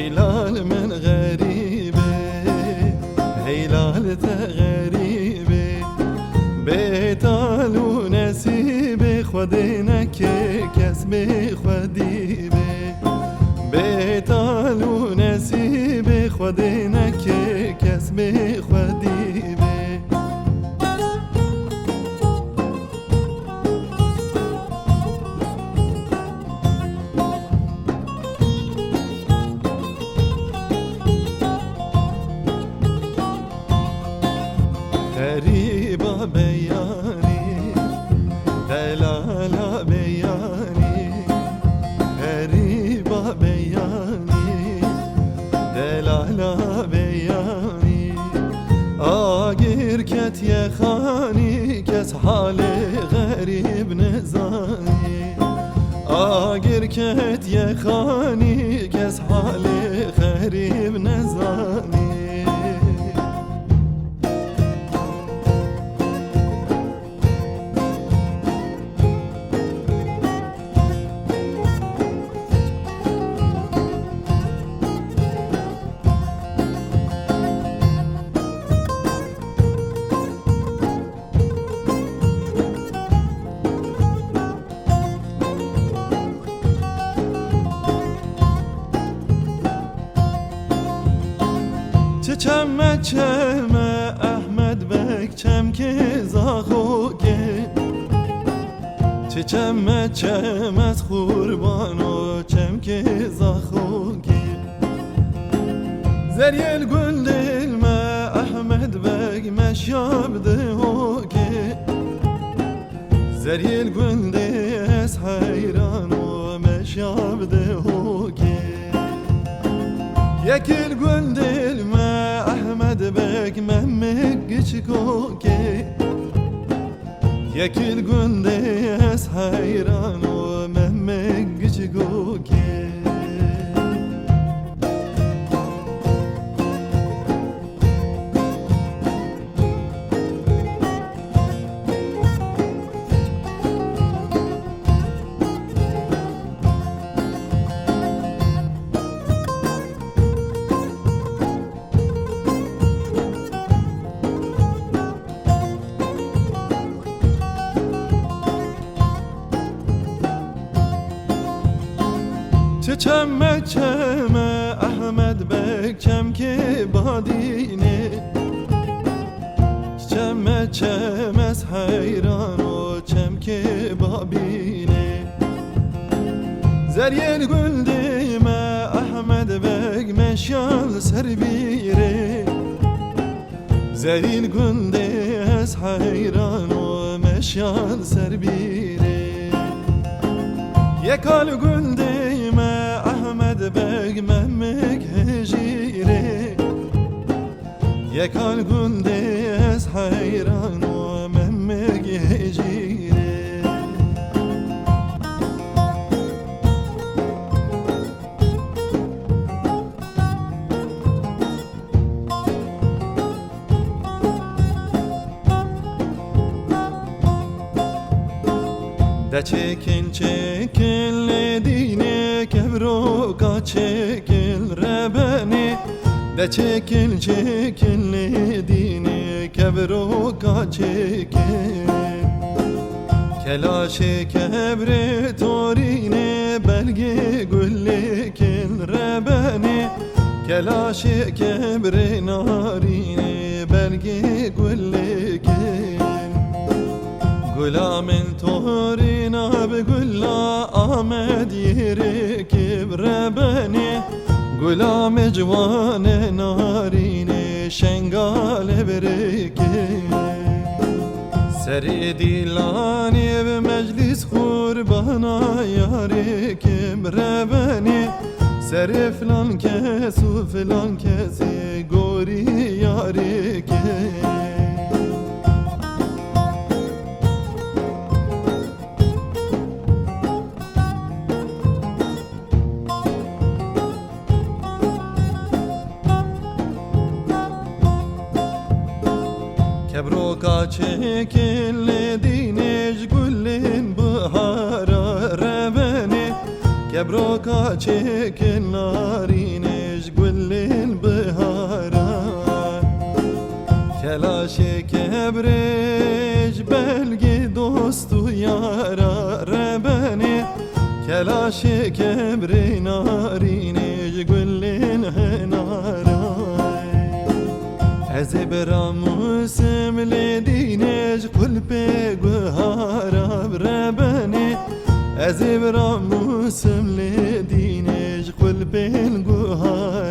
هلال من غريبة هلالته غريبة بيتال ونسيبة خودينا كسبي خديبة بيتال ونسيبة خودينا كسبي خديبة غريبة بياني دلالة بياني غريبة بياني دلالة بياني آگیر کت یه خانی کس حال غریب نزانی آگیر کت یه خانی کس حال غریب نزانی چمه چمه احمد بک چم که زاخوگه چمه چمه از خوربانو چم که زاخوگه زریل گل دلمه احمد بک مشیاب دهوگه زریل گل دهس حیرانو مشیاب دهوگه یکل گل دلمه احمد بک ممک چکوکه یکل گل دهس حیرانو ممک چکوکه چمه چمه احمد بک چم که بادینه چمه چمه از حیران و چم که بابینه زریل گل دیمه احمد بک مشیال سر بیره زریل گل دی از حیران و مشیال سر بیره یکال گل دیمه احمد بک ممک هجیره یکال گل دی از حیران و ممک هجیره ده چکن چکن لدینه کبرو کا چکن ربنه ده چکن چکن لدینه کبرو کا چکن کلاش کبر تورینه بلگه گل کن ربنه کلاش کبر نارینه بلگه گل کن غلام تورینا بگلا آمد یه کبر بنی غلام جوان نارینه شنگال برکه سر دیلانی به مجلس قربانا یاری کبر بنی سر فلان کس و فلان کسی گوری یاری که کبروکا چکل دینش گلین بهارا ربنه کبروکا چکل نارینش تبرج بلگی دوست و یارا ربنی کلاش کبری نارینج گلین هنارای از براموسم لدینج قل بگوهارا ربنی از براموسم لدینج قل بگوهارا